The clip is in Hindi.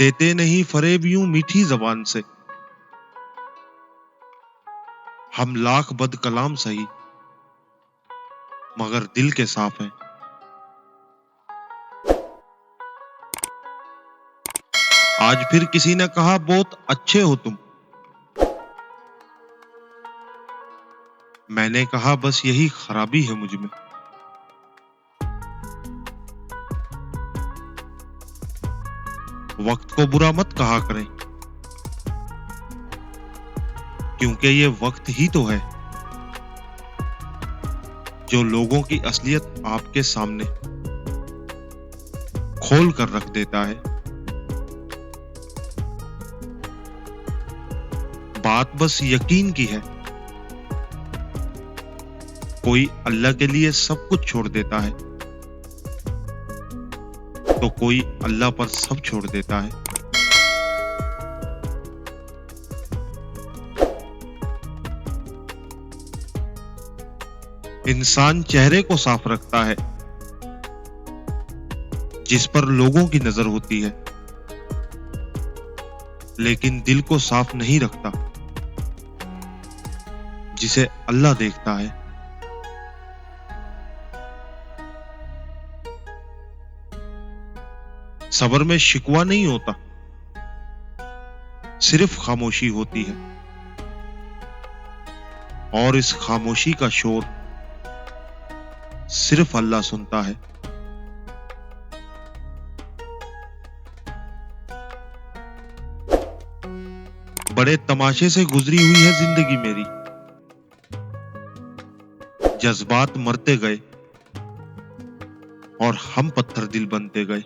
देते नहीं फरेब यूं मीठी जबान से, हम लाख बद कलाम सही मगर दिल के साफ हैं। आज फिर किसी ने कहा बहुत अच्छे हो तुम, मैंने कहा बस यही खराबी है मुझ में। वक्त को बुरा मत कहा करें, क्योंकि ये वक्त ही तो है जो लोगों की असलियत आपके सामने खोल कर रख देता है। बात बस यकीन की है, कोई अल्लाह के लिए सब कुछ छोड़ देता है तो कोई अल्लाह पर सब छोड़ देता है। इंसान चेहरे को साफ रखता है जिस पर लोगों की नजर होती है, लेकिन दिल को साफ नहीं रखता जिसे अल्लाह देखता है। सब्र में शिकवा नहीं होता, सिर्फ खामोशी होती है, और इस खामोशी का शोर सिर्फ अल्लाह सुनता है। बड़े तमाशे से गुजरी हुई है जिंदगी मेरी, जज्बात मरते गए और हम पत्थर दिल बनते गए।